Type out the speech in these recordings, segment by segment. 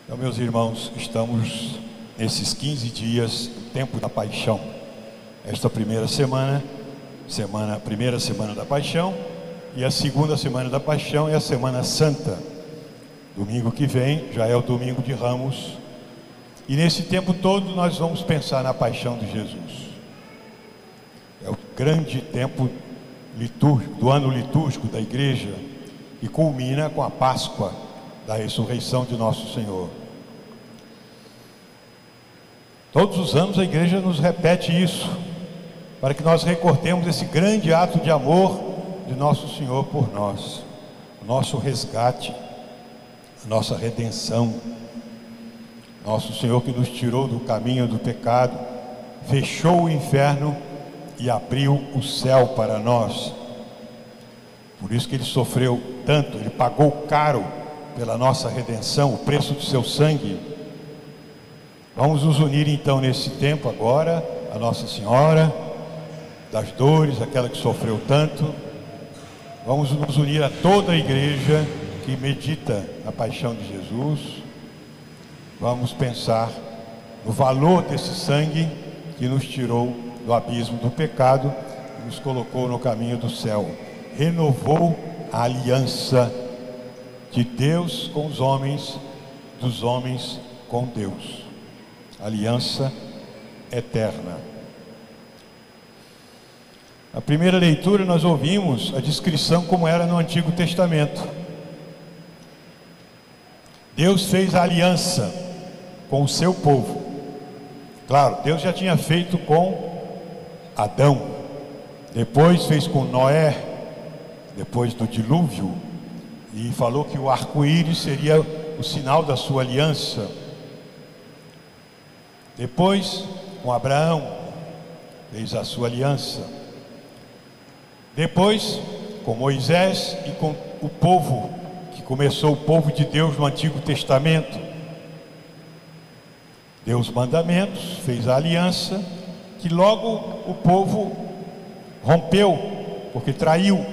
Então, meus irmãos, estamos nesses 15 dias do tempo da paixão. Esta primeira semana, primeira semana da paixão, e a segunda semana da paixão é a Semana Santa. Domingo que vem já é o domingo de Ramos. E nesse tempo todo nós vamos pensar na paixão de Jesus. É o grande tempo litúrgico, do ano litúrgico da igreja, e culmina com a Páscoa da ressurreição de nosso Senhor. Todos os anos a igreja nos repete isso, para que nós recordemos esse grande ato de amor de nosso Senhor por nós, o nosso resgate, a nossa redenção. Nosso Senhor que nos tirou do caminho do pecado, fechou o inferno e abriu o céu para nós. Por isso que Ele sofreu tanto, Ele pagou caro pela nossa redenção, o preço do seu sangue. Vamos nos unir então nesse tempo agora, a Nossa Senhora das dores, aquela que sofreu tanto. Vamos nos unir a toda a igreja que medita a paixão de Jesus. Vamos pensar no valor desse sangue que nos tirou do abismo do pecado e nos colocou no caminho do céu. Renovou a aliança de Deus com os homens, dos homens com Deus. Aliança eterna. Na primeira leitura nós ouvimos a descrição como era no Antigo Testamento. Deus fez a aliança com o seu povo. Claro, Deus já tinha feito com Adão, depois fez com Noé, depois do dilúvio, e falou que o arco-íris seria o sinal da sua aliança. Depois, com Abraão, fez a sua aliança. Depois, com Moisés e com o povo, que começou o povo de Deus no Antigo Testamento. Deu os mandamentos, fez a aliança, que logo o povo rompeu, porque traiu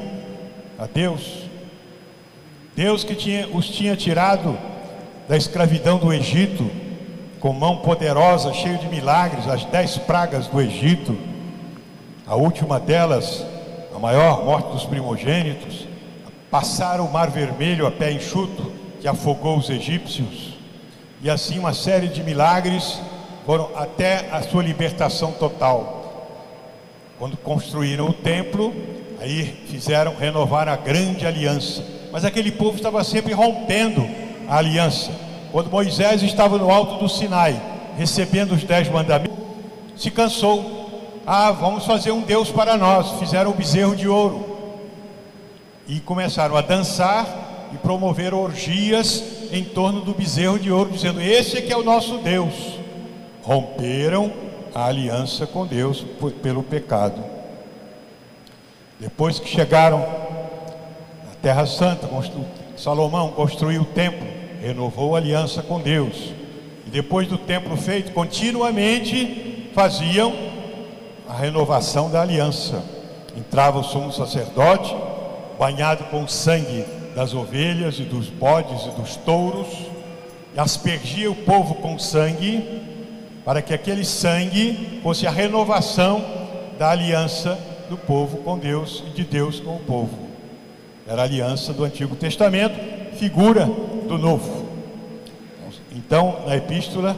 a Deus. Deus que os tinha tirado da escravidão do Egito, com mão poderosa, cheio de milagres, as 10 pragas do Egito, a última delas, a maior, morte dos primogênitos, passaram o Mar Vermelho a pé enxuto, que afogou os egípcios, e assim uma série de milagres foram até a sua libertação total. Quando construíram o templo, aí renovar a grande aliança, mas aquele povo estava sempre rompendo a aliança. Quando Moisés estava no alto do Sinai, recebendo os 10 mandamentos, se cansou. Vamos fazer um Deus para nós. Fizeram um bezerro de ouro e começaram a dançar e promover orgias em torno do bezerro de ouro, dizendo: esse é que é o nosso Deus. Romperam a aliança com Deus pelo pecado. Depois que chegaram na Terra Santa, Salomão construiu o templo, renovou a aliança com Deus. E depois do templo feito, continuamente faziam a renovação da aliança. Entrava o sumo sacerdote, banhado com o sangue das ovelhas e dos bodes e dos touros, e aspergia o povo com sangue, para que aquele sangue fosse a renovação da aliança do povo com Deus e de Deus com o povo. Era a aliança do Antigo Testamento, figura do Novo. Então, na epístola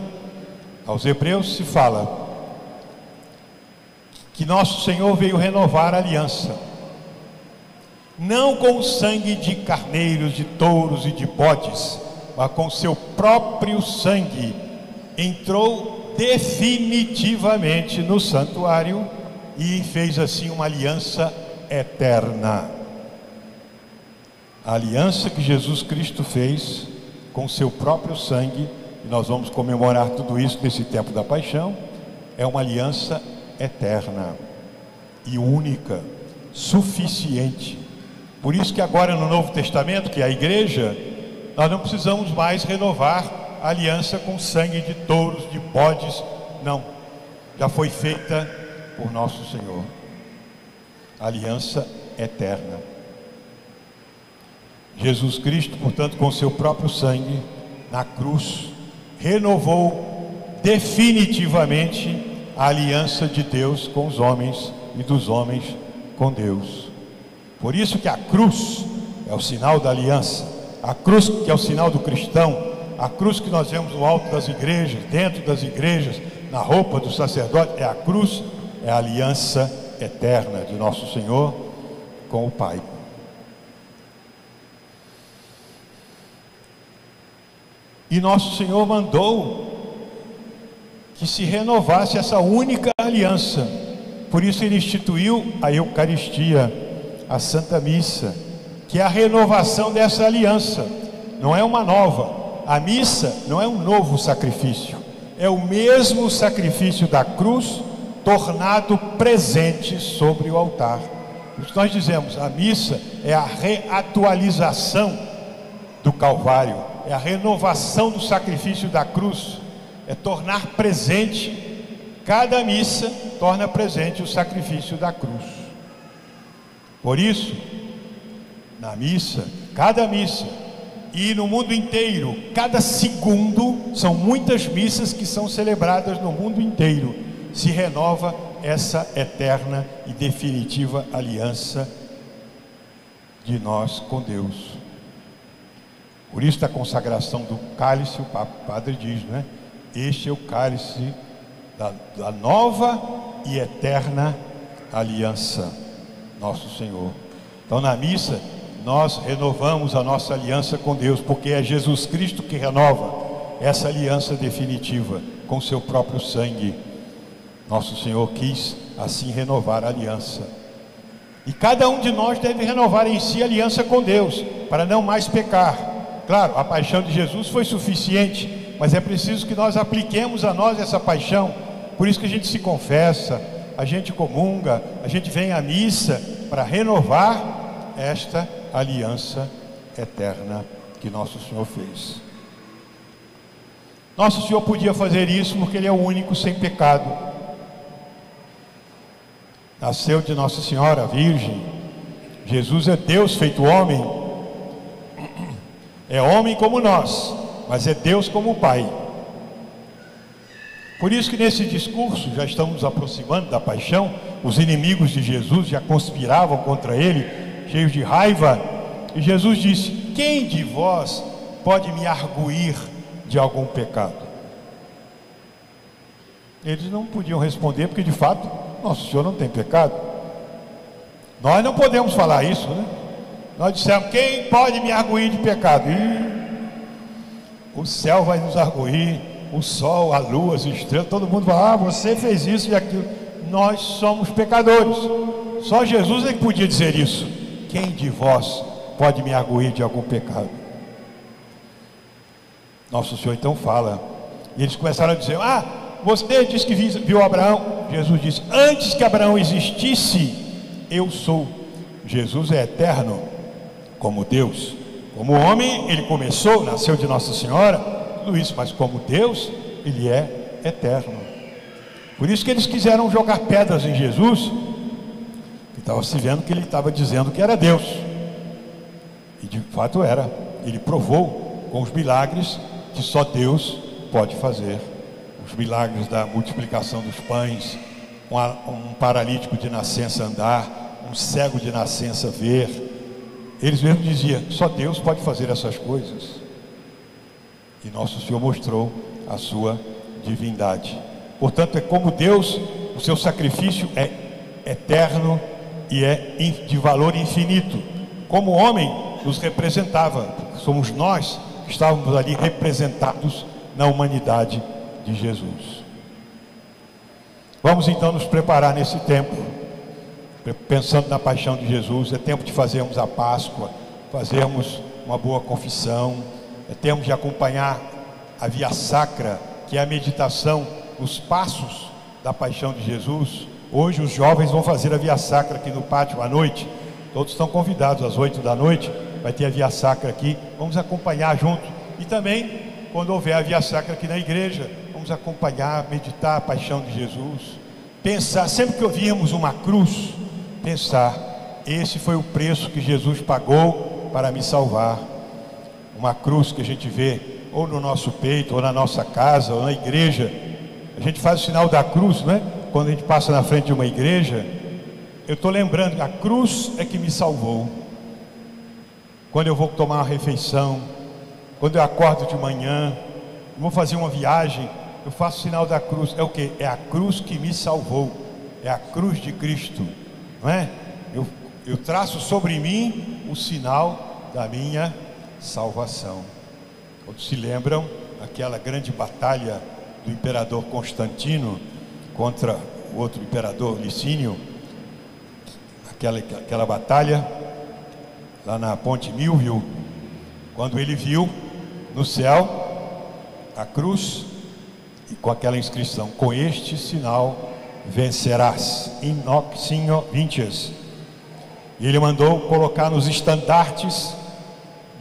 aos Hebreus se fala que nosso Senhor veio renovar a aliança, não com o sangue de carneiros, de touros e de bodes, mas com seu próprio sangue. Entrou definitivamente no santuário e fez assim uma aliança eterna. A aliança que Jesus Cristo fez com seu próprio sangue, e nós vamos comemorar tudo isso nesse tempo da paixão, é uma aliança eterna e única, suficiente. Por isso que agora no Novo Testamento, que é a igreja, nós não precisamos mais renovar a aliança com sangue de touros, de bodes, não. Já foi feita por nosso Senhor. Aliança eterna. Jesus Cristo, portanto, com seu próprio sangue, na cruz, renovou definitivamente a aliança de Deus com os homens e dos homens com Deus. Por isso que a cruz é o sinal da aliança, a cruz que é o sinal do cristão, a cruz que nós vemos no alto das igrejas, dentro das igrejas, na roupa do sacerdote, é a cruz, é a aliança eterna de nosso Senhor com o Pai. E nosso Senhor mandou que se renovasse essa única aliança. Por isso Ele instituiu a Eucaristia, a Santa Missa, que é a renovação dessa aliança. Não é uma nova. A missa não é um novo sacrifício. É o mesmo sacrifício da cruz tornado presente sobre o altar. Por isso nós dizemos, a missa é a reatualização do Calvário, é a renovação do sacrifício da cruz, é tornar presente, cada missa torna presente o sacrifício da cruz. Por isso, na missa, cada missa, e no mundo inteiro, cada segundo, são muitas missas que são celebradas no mundo inteiro, se renova essa eterna e definitiva aliança de nós com Deus. Por isso da consagração do cálice, o Padre diz, né? Este é o cálice da nova e eterna aliança, nosso Senhor. Então na missa nós renovamos a nossa aliança com Deus, porque é Jesus Cristo que renova essa aliança definitiva com seu próprio sangue. Nosso Senhor quis assim renovar a aliança. E cada um de nós deve renovar em si a aliança com Deus, para não mais pecar. Claro, a paixão de Jesus foi suficiente, mas é preciso que nós apliquemos a nós essa paixão. Por isso que a gente se confessa, a gente comunga, a gente vem à missa para renovar esta aliança eterna que nosso Senhor fez. Nosso Senhor podia fazer isso porque Ele é o único sem pecado. Nasceu de Nossa Senhora Virgem. Jesus é Deus feito homem. É homem como nós, mas é Deus como Pai. Por isso que nesse discurso, já estamos nos aproximando da paixão, os inimigos de Jesus já conspiravam contra Ele, cheios de raiva, e Jesus disse: quem de vós pode me arguir de algum pecado? Eles não podiam responder, porque de fato, nosso Senhor não tem pecado. Nós não podemos falar isso, né? Nós dissemos: quem pode me arguir de pecado? O céu vai nos arguir, o sol, a lua, as estrelas, todo mundo vai: ah, você fez isso e aquilo. Nós somos pecadores. Só Jesus é que podia dizer isso. Quem de vós pode me arguir de algum pecado? Nosso Senhor então fala, e eles começaram a dizer: ah, você disse que viu Abraão. Jesus disse: antes que Abraão existisse, eu sou. Jesus é eterno como Deus. Como homem, ele começou, nasceu de Nossa Senhora, tudo isso, mas como Deus, ele é eterno. Por isso que eles quiseram jogar pedras em Jesus, que estava se vendo que ele estava dizendo que era Deus, e de fato era. Ele provou com os milagres que só Deus pode fazer. Os milagres da multiplicação dos pães, um paralítico de nascença andar, um cego de nascença ver. Eles mesmos diziam: só Deus pode fazer essas coisas. E nosso Senhor mostrou a sua divindade. Portanto, é como Deus, o seu sacrifício é eterno e é de valor infinito. Como homem, nos representava. Somos nós que estávamos ali representados na humanidade de Jesus. Vamos então nos preparar nesse tempo, pensando na paixão de Jesus. É tempo de fazermos a Páscoa, fazermos uma boa confissão, é tempo de acompanhar a Via Sacra, que é a meditação nos passos da paixão de Jesus. Hoje os jovens vão fazer a Via Sacra aqui no pátio à noite, todos estão convidados às 8 da noite, vai ter a Via Sacra aqui, vamos acompanhar junto. E também, quando houver a Via Sacra aqui na igreja, vamos acompanhar, meditar a paixão de Jesus, pensar, sempre que ouvirmos uma cruz, pensar: esse foi o preço que Jesus pagou para me salvar. Uma cruz que a gente vê ou no nosso peito, ou na nossa casa, ou na igreja, a gente faz o sinal da cruz, né? Quando a gente passa na frente de uma igreja, eu estou lembrando que a cruz é que me salvou. Quando eu vou tomar uma refeição, quando eu acordo de manhã, vou fazer uma viagem, eu faço o sinal da cruz. É o quê? É a cruz que me salvou, é a cruz de Cristo, não é? Eu traço sobre mim o sinal da minha salvação. Todos se lembram aquela grande batalha do imperador Constantino contra o outro imperador Licínio, aquela batalha lá na Ponte Milvio, quando ele viu no céu a cruz e com aquela inscrição: com este sinal vencerás, in hoc signo vinces. E ele mandou colocar nos estandartes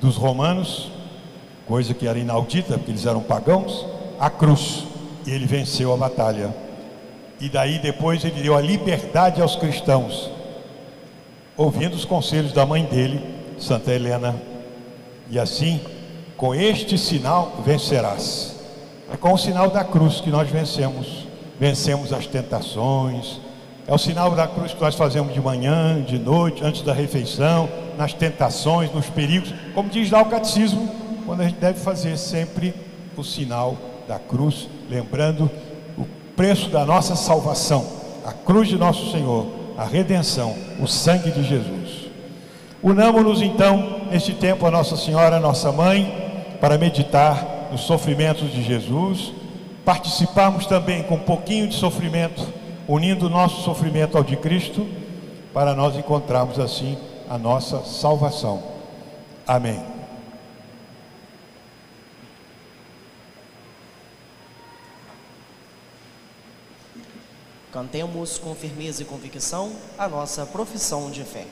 dos romanos, coisa que era inaudita, porque eles eram pagãos, a cruz. E ele venceu a batalha. E daí depois ele deu a liberdade aos cristãos, ouvindo os conselhos da mãe dele, Santa Helena. E assim, com este sinal vencerás. É com o sinal da cruz que nós vencemos as tentações. É o sinal da cruz que nós fazemos de manhã, de noite, antes da refeição, nas tentações, nos perigos, como diz lá o catecismo, quando a gente deve fazer sempre o sinal da cruz, lembrando o preço da nossa salvação, a cruz de nosso Senhor, a redenção, o sangue de Jesus. Unamo-nos então neste tempo a Nossa Senhora, nossa Mãe, para meditar nos sofrimentos de Jesus, participarmos também com um pouquinho de sofrimento, unindo o nosso sofrimento ao de Cristo, para nós encontrarmos assim a nossa salvação. Amém. Cantemos com firmeza e convicção a nossa profissão de fé.